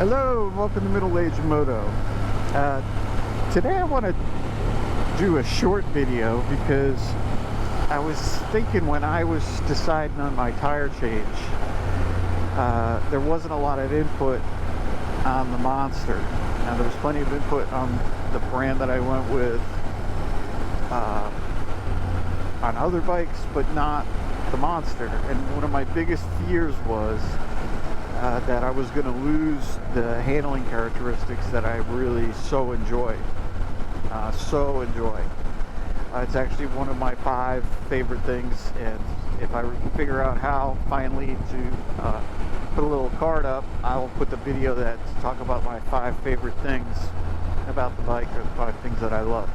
Hello and welcome to Middle Age Moto. Today I want to do a short video because I was thinking when I was deciding on my tire change, there wasn't a lot of input on the Monster. Now there was plenty of input on the brand that I went with on other bikes, but not the Monster. And one of my biggest fears was that I was going to lose the handling characteristics that I really so enjoy. It's actually one of my 5 favorite things, and if I figure out how finally to put a little card up, I'll put the video that to talk about my 5 favorite things about the bike, or the 5 things that I love.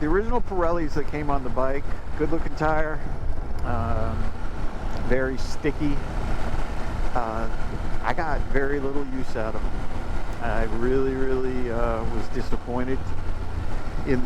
The original Pirellis that came on the bike, good looking tire, very sticky. I got very little use out of them. I really was disappointed in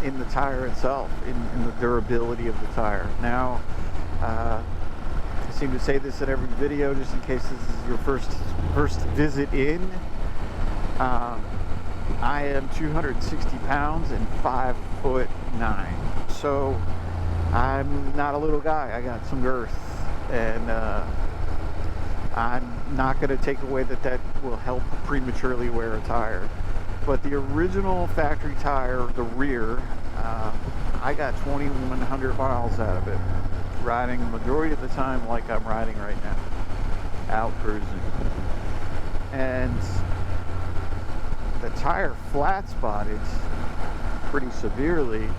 the tire itself, in the durability of the tire. Now, I seem to say this in every video, just in case this is your first visit in. I am 260 pounds and 5'9", so I'm not a little guy. I got some girth, and I'm not going to take away that will help prematurely wear a tire. But the original factory tire, the rear, I got 2,100 miles out of it, riding the majority of the time like I'm riding right now, out cruising. And the tire flat spotted pretty severely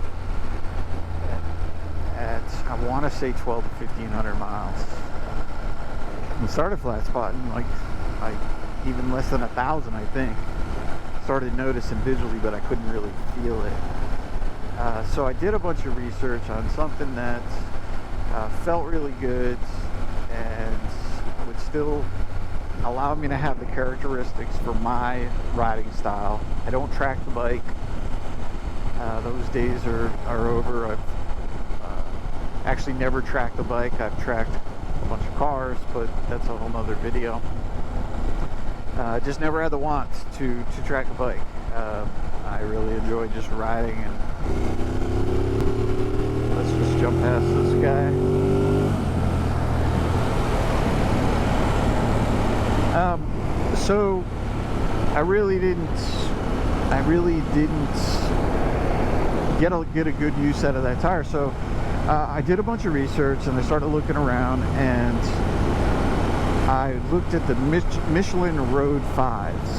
at I want to say 12 to 1,500 miles. And started flat spotting like even less than 1,000, I think. Started noticing visually, but I couldn't really feel it. So I did a bunch of research on something that felt really good and would still allow me to have the characteristics for my riding style. I don't track the bike. Those days are over. I've actually never tracked the bike. I've tracked a bunch of cars, but that's a whole nother video. Just never had the want to track a bike. I really enjoy just riding, and let's just jump past this guy. So I really didn't get a good use out of that tire. So I did a bunch of research, and I started looking around, and I looked at the Michelin Road 5s,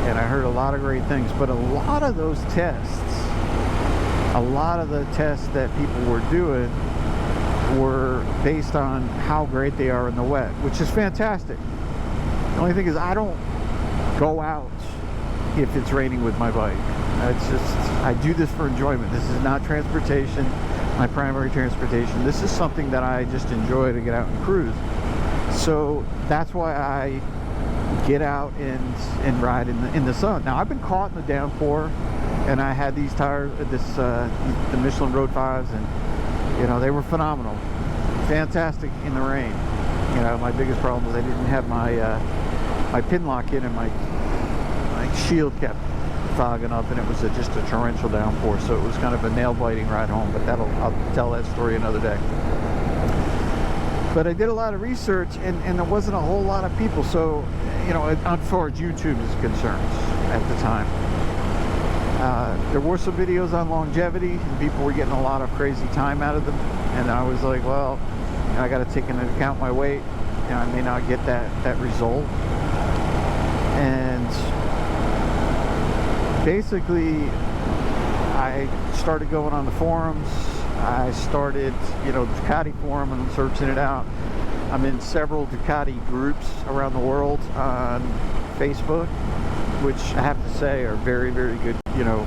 and I heard a lot of great things. But a lot of those tests, a lot of the tests that people were doing were based on how great they are in the wet, which is fantastic. The only thing is, I don't go out if it's raining with my bike. It's just, I do this for enjoyment. This is not transportation, my primary transportation. This is something that I just enjoy to get out and cruise. So that's why I get out and ride in the sun. Now, I've been caught in the downpour, and I had these tires, the Michelin Road 5s, and you know, they were phenomenal, fantastic in the rain. You know, my biggest problem was I didn't have my my pin lock in, and my shield kept fogging up, and it was just a torrential downpour, so it was kind of a nail-biting ride home. But I'll tell that story another day. But I did a lot of research, and there wasn't a whole lot of people. So, you know, as far as YouTube is concerned at the time, there were some videos on longevity, and people were getting a lot of crazy time out of them. And I was like, well, you know, I got to take into account my weight, and I may not get that result. And basically, I started going on the forums. I started, you know, the Ducati forum, and I'm searching it out. I'm in several Ducati groups around the world on Facebook, which I have to say are very good. You know,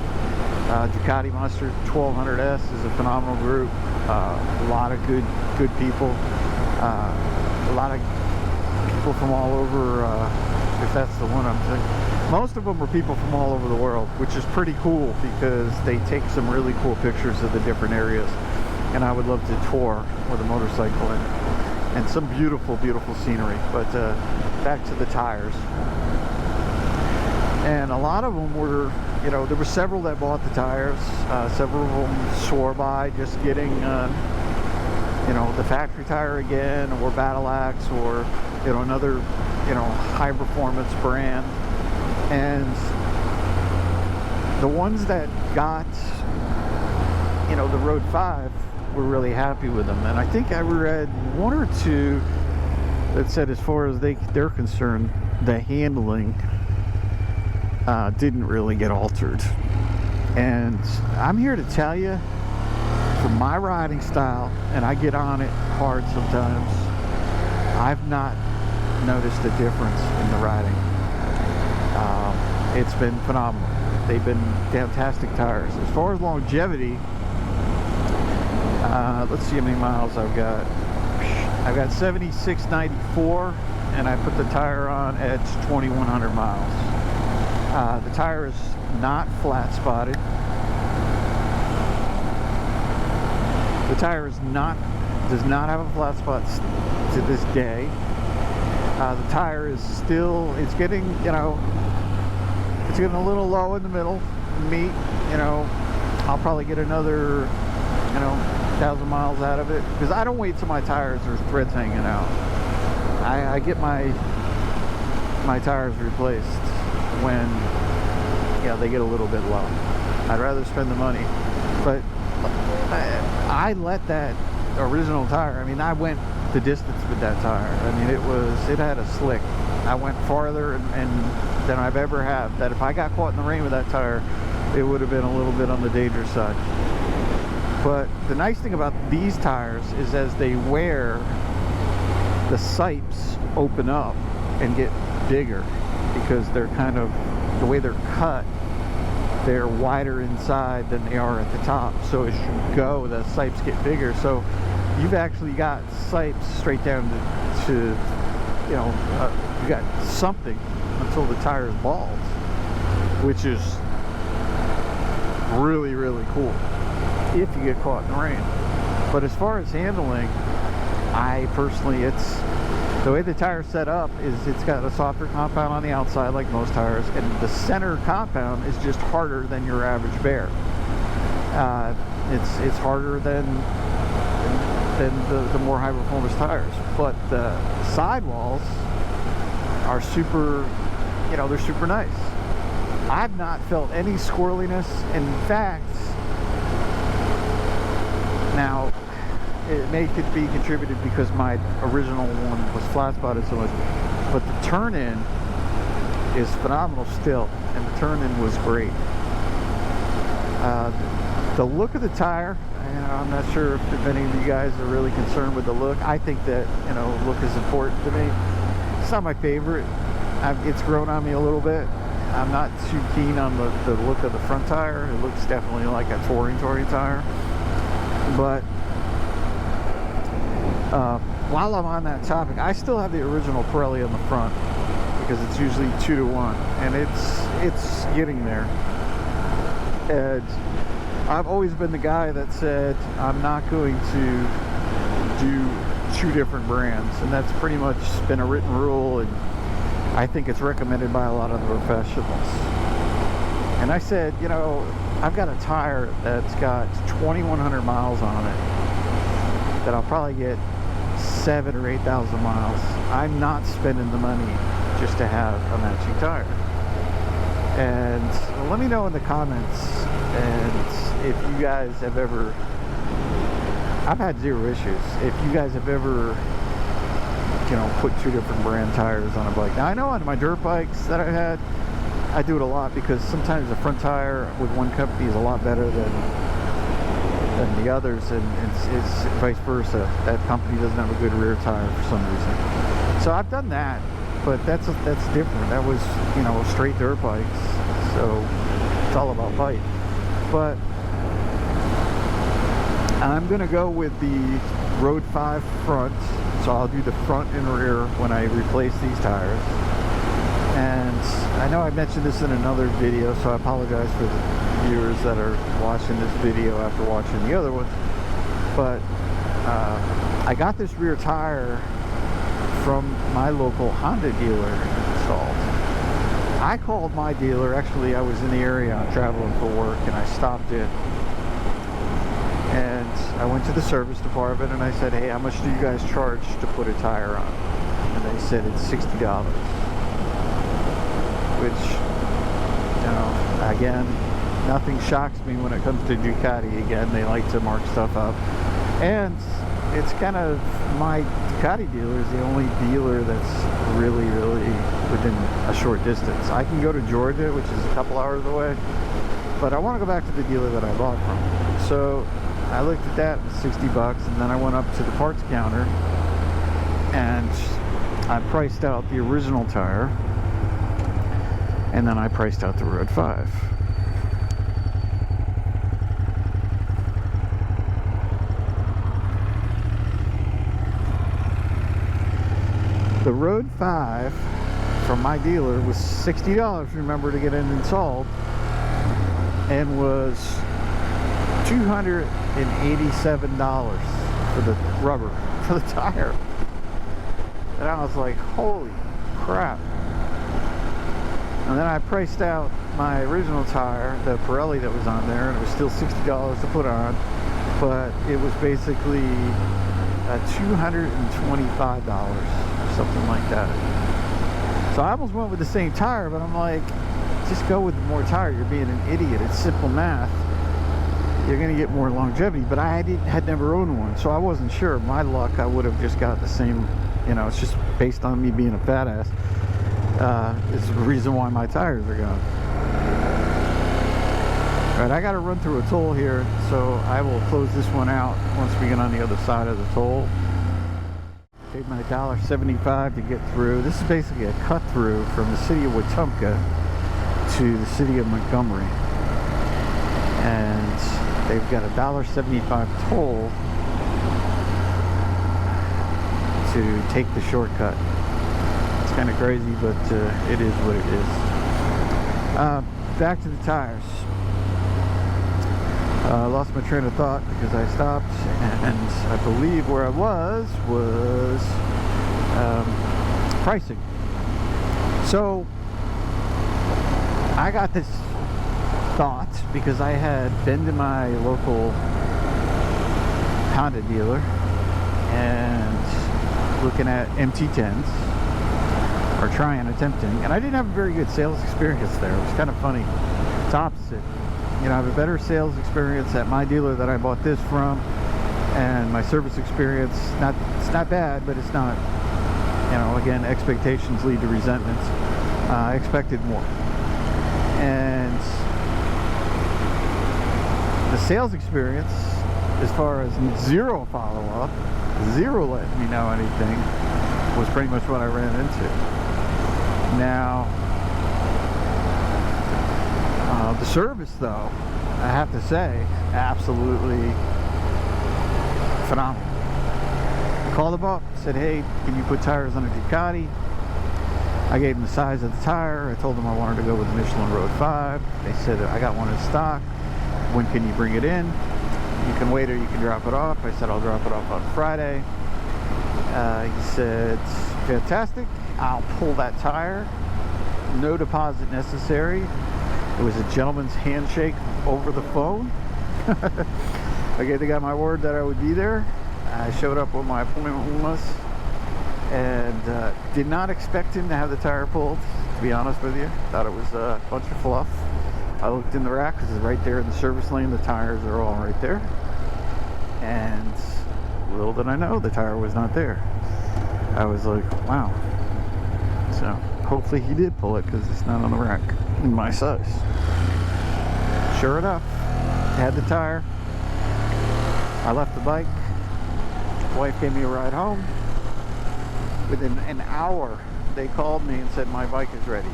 Ducati Monster 1200S is a phenomenal group. A lot of good people. A lot of people from all over, if that's the one I'm thinking. Most of them are people from all over the world, which is pretty cool because they take some really cool pictures of the different areas. And I would love to tour with a motorcycle and some beautiful scenery. But back to the tires. And a lot of them were, you know, there were several that bought the tires. Several of them swore by just getting, you know, the factory tire again, or Battle Axe, or, you know, another, you know, high performance brand. And the ones that got, you know, the Road 5 were really happy with them. And I think I read one or two that said, as far as they're concerned, the handling didn't really get altered. And I'm here to tell you, for my riding style, and I get on it hard sometimes, I've not noticed a difference in the riding. It's been phenomenal. They've been fantastic tires. As far as longevity, let's see how many miles I've got. I've got 7694, and I put the tire on at 2100 miles. The tire is not flat spotted. The tire does not have a flat spot to this day. The tire is still, it's getting, you know, it's getting a little low in the middle. Meat, you know, I'll probably get another, you know, 1,000 miles out of it, because I don't wait till my tires are threads hanging out. I get my tires replaced when, you know, they get a little bit low. I'd rather spend the money, but I let that original tire, I mean, I went the distance with that tire. I mean, it had a slick. I went farther than I've ever have. That if I got caught in the rain with that tire, it would have been a little bit on the dangerous side. But the nice thing about these tires is, as they wear, the sipes open up and get bigger, because they're kind of, the way they're cut, they're wider inside than they are at the top. So as you go, the sipes get bigger. So you've actually got sipes straight down to you know, you got something until the tire is bald, which is really, really cool if you get caught in the rain. But as far as handling, I personally, it's the way the tire's set up is it's got a softer compound on the outside like most tires, and the center compound is just harder than your average bear. It's harder than the more high performance tires, but the sidewalls are super, you know, they're super nice. I've not felt any squirreliness. In fact, now it may could be contributed because my original one was flat spotted so much, but the turn-in is phenomenal still, and the turn-in was great. The look of the tire, you know, I'm not sure if any of you guys are really concerned with the look. I think that, you know, look is important to me. It's not my favorite. It's grown on me a little bit. I'm not too keen on the look of the front tire. It looks definitely like a touring tire. But while I'm on that topic, I still have the original Pirelli on the front, because it's usually 2-to-1, and it's getting there. And I've always been the guy that said I'm not going to do 2 different brands, and that's pretty much been a written rule, and I think it's recommended by a lot of the professionals. And I said, you know, I've got a tire that's got 2,100 miles on it that I'll probably get 7,000 or 8,000 miles. I'm not spending the money just to have a matching tire. And let me know in the comments, and if you guys have ever, I've had 0 issues. If you guys have ever, you know, put 2 different brand tires on a bike. Now I know on my dirt bikes that I've had, I do it a lot, because sometimes the front tire with one company is a lot better than the others, and it's vice versa. That company doesn't have a good rear tire for some reason. So I've done that, but that's different. That was, you know, straight dirt bikes, so it's all about bite. But I'm gonna go with the Road 5 front, so I'll do the front and rear when I replace these tires. And I know I mentioned this in another video, so I apologize for the viewers that are watching this video after watching the other one. But I got this rear tire from my local Honda dealer installed. I called my dealer. Actually, I was in the area, I'm traveling for work, and I stopped in. And I went to the service department and I said, hey, how much do you guys charge to put a tire on? And they said it's $60. Which, you know, again, nothing shocks me when it comes to Ducati. Again, they like to mark stuff up. And it's kind of, my Ducati dealer is the only dealer that's really within a short distance. I can go to Georgia, which is a couple hours away, but I want to go back to the dealer that I bought from. So I looked at that, it was 60 bucks, and then I went up to the parts counter and I priced out the original tire, and then I priced out the Road 5. The Road 5 from my dealer was $60, remember, to get it installed, and was $287 for the rubber, for the tire. And I was like, holy crap. And then I priced out my original tire, the Pirelli that was on there, and it was still $60 to put on, but it was basically $225, something like that. So I almost went with the same tire, but I'm like, just go with more tire. You're being an idiot. It's simple math. You're going to get more longevity, but I had never owned one, so I wasn't sure. My luck, I would have just got the same, you know, it's just based on me being a fat ass. Is the reason why my tires are gone. Alright, I got to run through a toll here, so I will close this one out once we get on the other side of the toll. Paid my $1.75 to get through. This is basically a cut through from the city of Wetumpka to the city of Montgomery, and they've got a $1.75 toll to take the shortcut. It's kind of crazy, but it is what it is. Back to the tires. I lost my train of thought because I stopped, and I believe where I was pricing. So I got this thought because I had been to my local Honda dealer and looking at MT10s, or attempting, and I didn't have a very good sales experience there. It was kind of funny. It's opposite. You know, I have a better sales experience at my dealer that I bought this from, and my service experience, it's not bad, but it's not, you know, again, expectations lead to resentments. I expected more. And the sales experience, as far as zero follow-up, zero letting me know anything, was pretty much what I ran into. Now, the service, though, I have to say, absolutely phenomenal. I called them up, said, hey, can you put tires on a Ducati? I gave them the size of the tire. I told them I wanted to go with the Michelin Road 5. They said, I got one in stock. When can you bring it in? You can wait or you can drop it off. I said, I'll drop it off on Friday. He said, fantastic. I'll pull that tire. No deposit necessary. It was a gentleman's handshake over the phone. I gave the guy my word that I would be there. I showed up when my appointment was, and did not expect him to have the tire pulled, to be honest with you. Thought it was a bunch of fluff. I looked in the rack because it's right there in the service lane. The tires are all right there. And little did I know, the tire was not there. I was like, wow. So hopefully he did pull it because it's not on the rack in my size. Sure enough, had the tire. I left the bike. Wife gave me a ride home. Within an hour, they called me and said my bike is ready.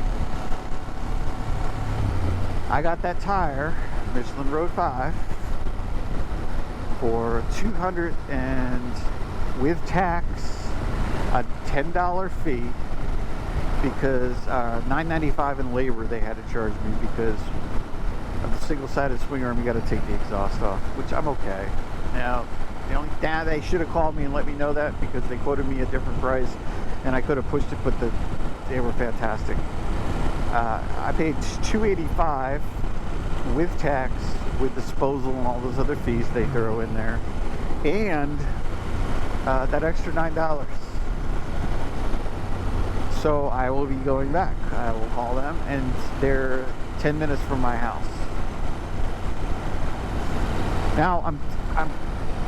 I got that tire, Michelin Road 5, for $200 and with tax, a $10 fee, because $9.95 in labor they had to charge me because of the single-sided swing arm. You got to take the exhaust off, which I'm okay. Now, The only they should have called me and let me know that, because they quoted me a different price and I could have pushed it, but they were fantastic. I paid $285 with tax, with disposal and all those other fees they throw in there, and that extra $9. So I will be going back. I will call them, and they're 10 minutes from my house. Now I'm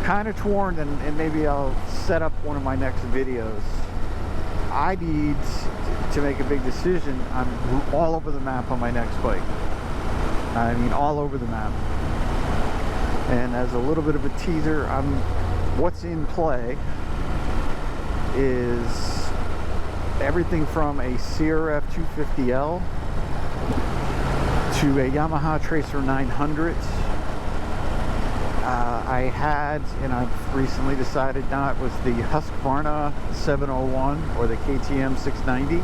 kind of torn, and maybe I'll set up one of my next videos. I need to make a big decision. I'm all over the map on my next bike. I mean, all over the map. And as a little bit of a teaser, what's in play is everything from a CRF 250L to a Yamaha Tracer 900. I had, and I've recently decided not, was the Husqvarna 701 or the KTM 690.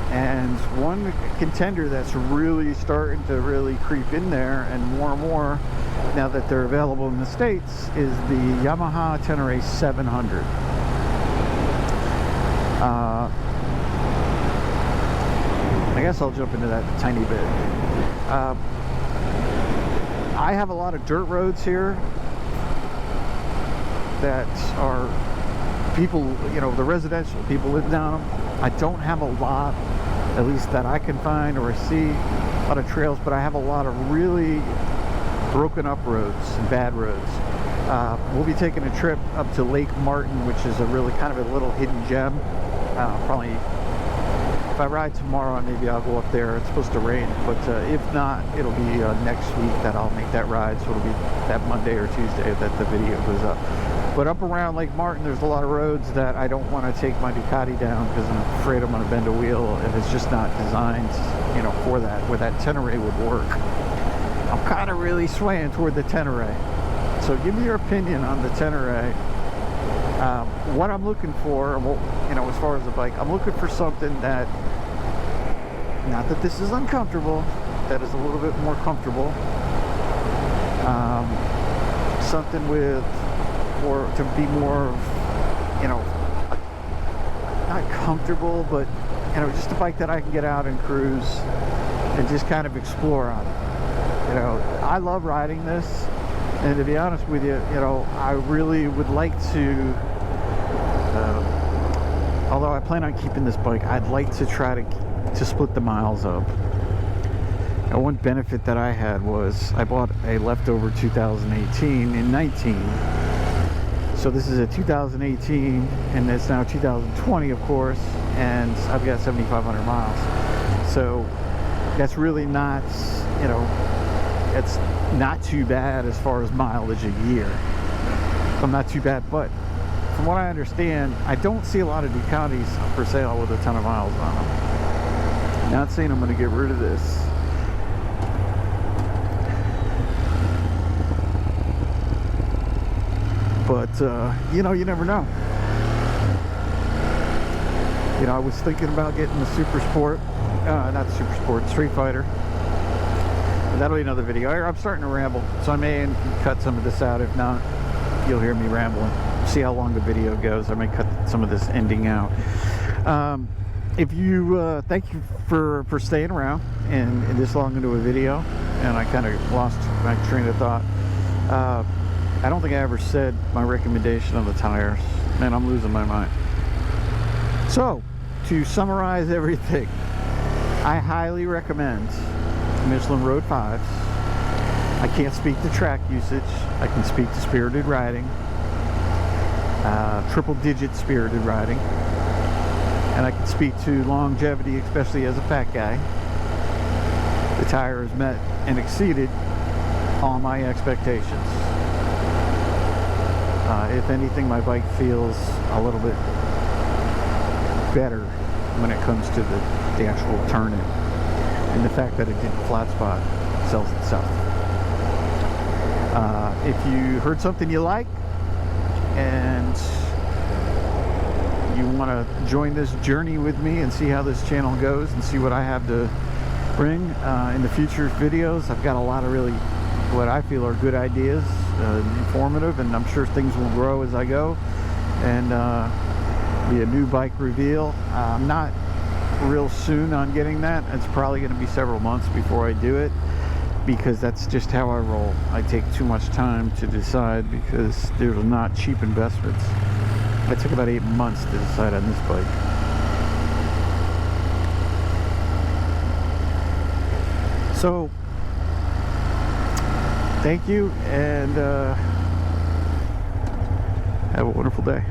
And one contender that's really starting to really creep in there, and more now that they're available in the States, is the Yamaha Tenere 700. I guess I'll jump into that a tiny bit. I have a lot of dirt roads here that are people, you know, the residential people live down them. I don't have a lot, at least that I can find or see, a lot of trails, but I have a lot of really broken up roads and bad roads. We'll be taking a trip up to Lake Martin, which is a really kind of a little hidden gem. Probably, if I ride tomorrow, maybe I'll go up there. It's supposed to rain, but if not, it'll be next week that I'll make that ride. So it'll be that Monday or Tuesday that the video goes up. But up around Lake Martin, there's a lot of roads that I don't want to take my Ducati down, because I'm afraid I'm going to bend a wheel if it's just not designed, you know, for that, where that Tenere would work. I'm kind of really swaying toward the Tenere. So give me your opinion on the Tenere. What I'm looking for, you know, as far as the bike, I'm looking for something that, not that this is uncomfortable, that is a little bit more comfortable. Something with, or to be more, you know, not comfortable, but, you know, just a bike that I can get out and cruise and just kind of explore on. You know, I love riding this, and to be honest with you, you know, I really would like to, although I plan on keeping this bike, I'd like to try to split the miles up. Now, one benefit that I had was I bought a leftover 2018 in 19. So this is a 2018, and it's now 2020, of course, and I've got 7,500 miles. So that's really not, you know, it's not too bad as far as mileage a year. So not too bad, but from what I understand, I don't see a lot of Ducatis for sale with a ton of miles on them. Not saying I'm going to get rid of this. But, you know, you never know. You know, I was thinking about getting the Super Sport, not Super Sport, Street Fighter. But that'll be another video. I'm starting to ramble, so I may cut some of this out. If not, you'll hear me rambling. See how long the video goes. I may cut some of this ending out. If you, thank you for staying around and this long into a video, and I kind of lost my train of thought. I don't think I ever said my recommendation on the tires. Man, I'm losing my mind. So, to summarize everything, I highly recommend Michelin Road 5s. I can't speak to track usage. I can speak to spirited riding, triple-digit spirited riding, and I can speak to longevity, especially as a fat guy. The tire has met and exceeded all my expectations. If anything, my bike feels a little bit better when it comes to the actual turn-in, and the fact that it didn't flat spot sells itself. If you heard something you like and you want to join this journey with me and see how this channel goes and see what I have to bring in the future videos, I've got a lot of really what I feel are good ideas, informative, and I'm sure things will grow as I go, and be a new bike reveal. I'm not real soon on getting that. It's probably going to be several months before I do it, because that's just how I roll. I take too much time to decide, because there's not cheap investments. It took about 8 months to decide on this bike. So thank you, and have a wonderful day.